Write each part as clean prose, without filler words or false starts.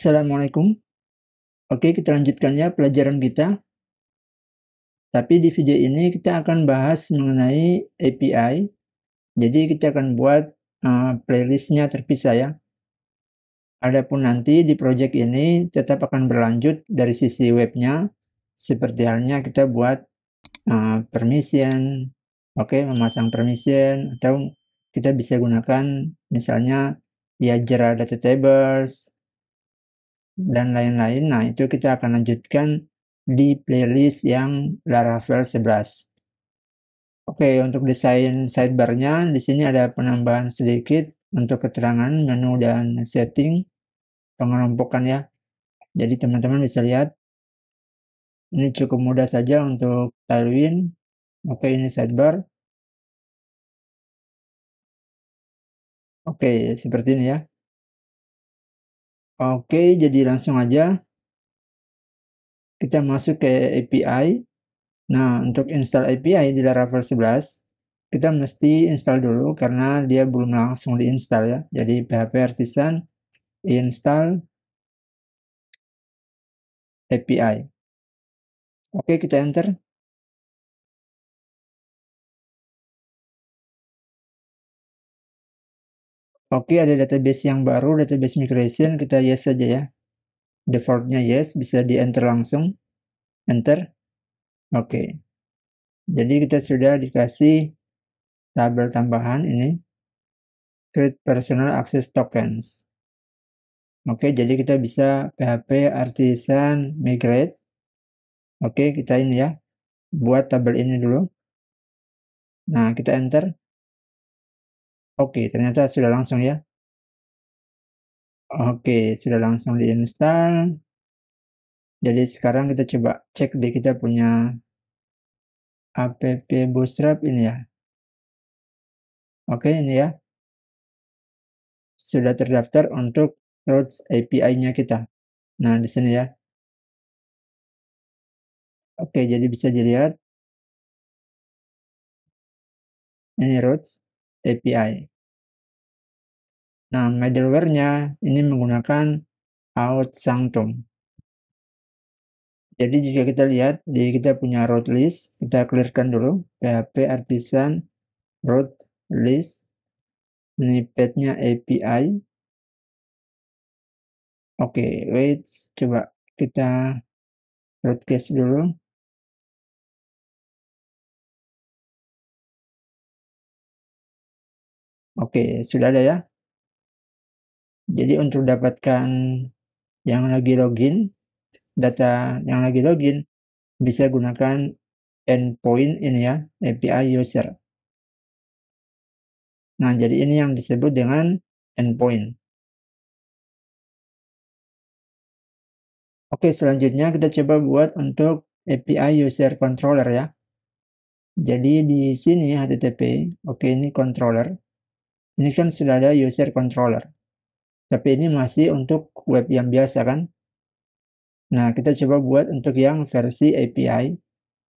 Assalamualaikum. Oke, kita lanjutkan ya pelajaran kita. Tapi di video ini kita akan bahas mengenai API. Jadi kita akan buat playlistnya terpisah ya. Adapun nanti di project ini tetap akan berlanjut dari sisi webnya. Seperti halnya kita buat permission, oke, memasang permission, atau kita bisa gunakan misalnya ya Jira Data Tables, dan lain-lain. Nah, itu kita akan lanjutkan di playlist yang Laravel 11. Oke, untuk desain sidebar-nya di sini ada penambahan sedikit untuk keterangan menu dan setting pengelompokan ya. Jadi teman-teman bisa lihat ini cukup mudah saja untuk Tailwind. Oke, ini sidebar. Oke, seperti ini ya. Oke, jadi langsung aja kita masuk ke API. Nah, untuk install API di Laravel 11, kita mesti install dulu karena dia belum langsung diinstal ya. Jadi PHP Artisan install API. Oke, kita enter. Oke, ada database yang baru, database migration, kita yes saja ya. Defaultnya yes, bisa di enter langsung. Enter. Oke. Jadi kita sudah dikasih tabel tambahan ini. Create personal access tokens. Oke, jadi kita bisa PHP Artisan migrate. Oke, kita ini ya. Buat tabel ini dulu. Nah, kita enter. Oke, ternyata sudah langsung ya. Oke, sudah langsung diinstal. Jadi sekarang kita coba cek di kita punya app Bootstrap ini ya. Oke, ini ya. Sudah terdaftar untuk Routes API-nya kita. Nah, di sini ya. Oke, jadi bisa dilihat. Ini Routes API. Nah, middleware-nya ini menggunakan Out Sanctum. Jadi jika kita lihat di kita punya route list, kita clearkan dulu PHP Artisan route list, ini path-nya API. Oke, wait, coba kita broadcast dulu. Oke, sudah ada ya. Jadi untuk dapatkan yang lagi login, data yang lagi login, bisa gunakan endpoint ini ya, API user. Nah, jadi ini yang disebut dengan endpoint. Oke, selanjutnya kita coba buat untuk API user controller ya. Jadi di sini HTTP, oke ini controller. Ini kan sudah ada user controller. Tapi ini masih untuk web yang biasa kan. Nah, kita coba buat untuk yang versi API.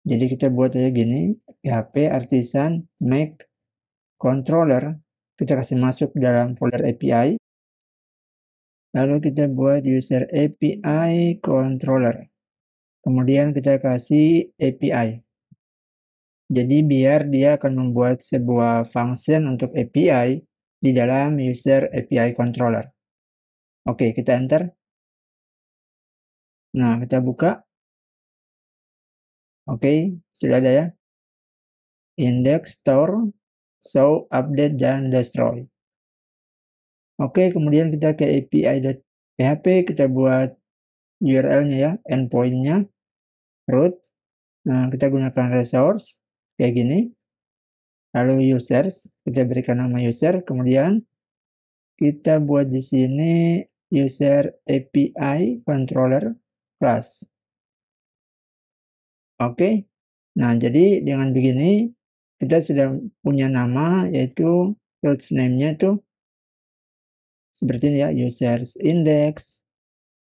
Jadi kita buat aja gini, PHP Artisan make controller. Kita kasih masuk dalam folder API. Lalu kita buat user API controller. Kemudian kita kasih API. Jadi biar dia akan membuat sebuah function untuk API di dalam user API controller. Oke, kita enter. Nah, kita buka. Oke, sudah ada ya. Index, store, show, update, dan destroy. Oke, kemudian kita ke API.php, kita buat URL-nya ya, endpoint-nya, root. Nah, kita gunakan resource, kayak gini. Lalu users, kita berikan nama user, kemudian kita buat di sini user API controller class. Oke. Nah, jadi dengan begini kita sudah punya nama yaitu routes name-nya itu seperti ini ya, users index,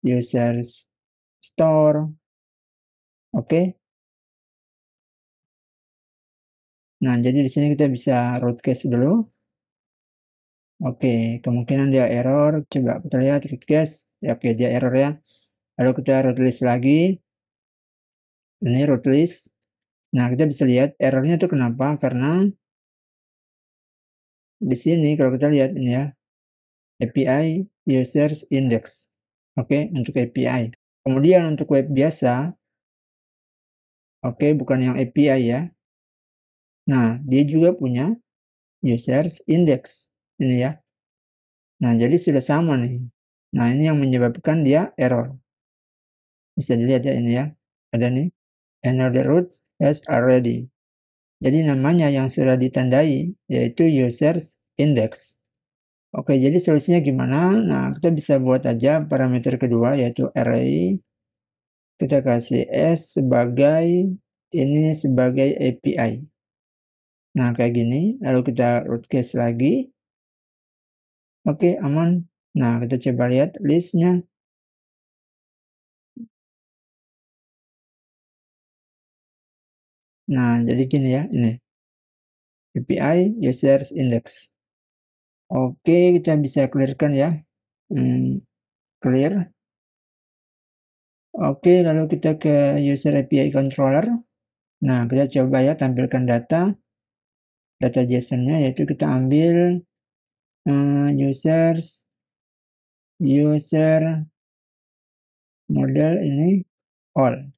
users store. Oke. Nah, jadi di sini kita bisa root case dulu. Oke, kemungkinan dia error. Coba kita lihat root case. ya, oke, dia error ya. Lalu kita root list lagi, ini root list. Nah, kita bisa lihat errornya itu kenapa, karena di sini kalau kita lihat ini ya, API users index. Oke, untuk API. Kemudian untuk web biasa, oke, bukan yang API ya. Nah, dia juga punya users index ini ya. Nah, jadi sudah sama nih. Nah, ini yang menyebabkan dia error. Bisa dilihat ya ini ya. Ada nih, another root has already. Jadi namanya yang sudah ditandai yaitu users index. Oke, jadi solusinya gimana? Nah, kita bisa buat aja parameter kedua yaitu array. Kita kasih S sebagai ini sebagai API. Nah, kayak gini. Lalu kita root case lagi. Oke, aman. Nah, kita coba lihat listnya. Nah, jadi gini ya, ini API users index. Oke, kita bisa clearkan ya. Clear. Oke, lalu kita ke user API controller. Nah, kita coba ya tampilkan data JSON-nya, yaitu kita ambil user model ini all.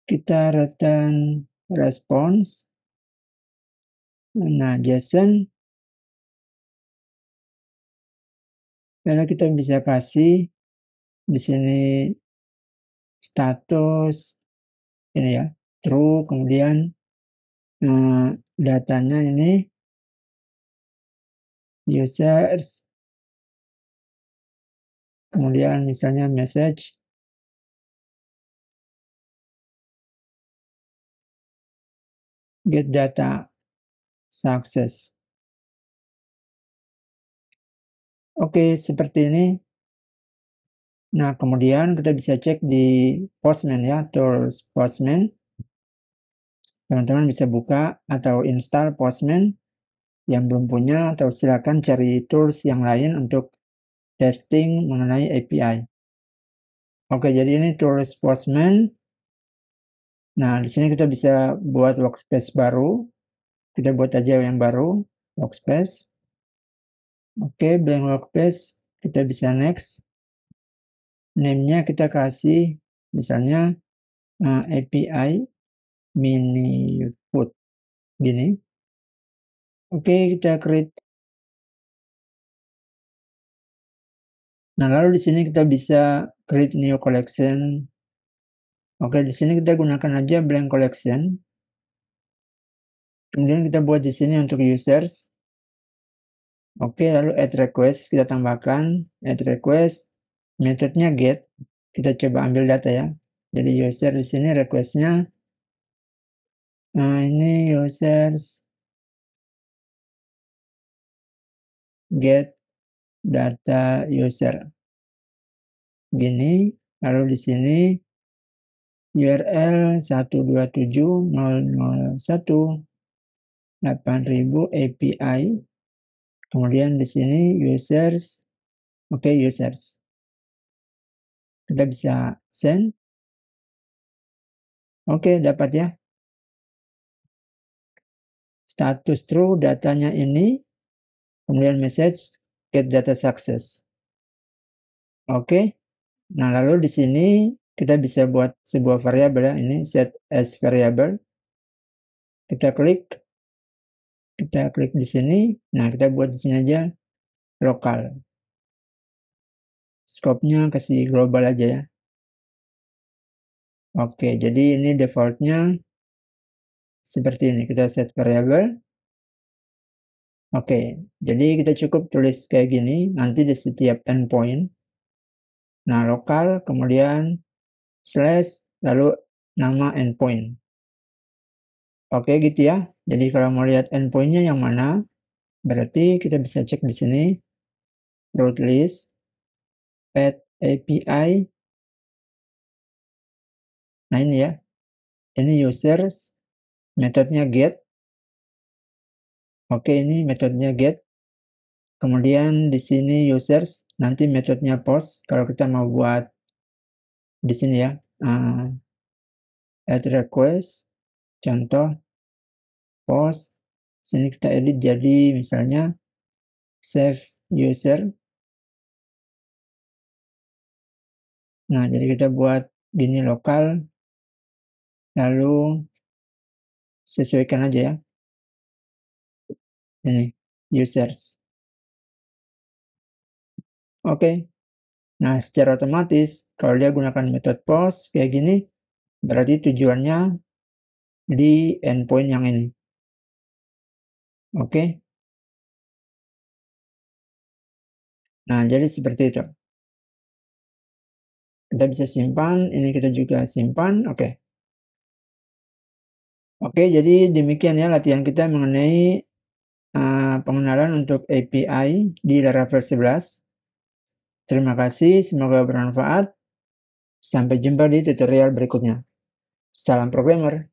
Kita return response. Nah, JSON. Lalu kita bisa kasih di sini status ini ya, true, kemudian datanya ini users, kemudian misalnya message get data success. Oke, seperti ini. Nah, kemudian kita bisa cek di Postman ya, tools Postman. Teman-teman bisa buka atau install Postman yang belum punya, atau silakan cari tools yang lain untuk testing mengenai API. Oke, jadi ini tools Postman. Nah, di sini kita bisa buat workspace baru. Kita buat aja yang baru, workspace. Oke, blank workspace. Kita bisa next. Name-nya kita kasih misalnya API mini food gini. Oke, kita create. Nah, lalu di sini kita bisa create new collection. Oke, di sini kita gunakan aja blank collection. Kemudian kita buat di sini untuk users. Oke, lalu add request kita tambahkan add request, metodenya get. Kita coba ambil data ya. Jadi user di sini requestnya ini users get data user gini. Lalu di sini URL 127.001.8000 API. Kemudian di sini users. Oke, users. Kita bisa send. Oke, dapat ya. Status true, datanya ini. Kemudian message get data success. Oke. Nah, lalu di sini kita bisa buat sebuah variabel ya, ini set as variable. Kita klik di sini. Nah, kita buat di sini aja lokal. Scope-nya kasih global aja ya. Oke, jadi ini defaultnya seperti ini. Kita set variable. Oke, jadi kita cukup tulis kayak gini nanti di setiap endpoint. Nah, lokal, kemudian slash, lalu nama endpoint. Oke, gitu ya. Jadi kalau mau lihat endpointnya yang mana, berarti kita bisa cek di sini root list, add API. Nah, ini ya. Ini users, metodenya get. Oke, ini metodenya get. Kemudian di sini users, nanti metodenya post kalau kita mau buat di sini ya, add request, contoh post, sini kita edit jadi misalnya save user. Nah, jadi kita buat gini lokal, lalu sesuaikan aja ya, ini users. Oke. Nah, secara otomatis kalau dia gunakan metode post kayak gini, berarti tujuannya di endpoint yang ini. Oke. Nah, jadi seperti itu. Kita bisa simpan, ini kita juga simpan, oke. Oke, jadi demikian ya latihan kita mengenai pengenalan untuk API di Laravel 11. Terima kasih, semoga bermanfaat. Sampai jumpa di tutorial berikutnya. Salam programmer.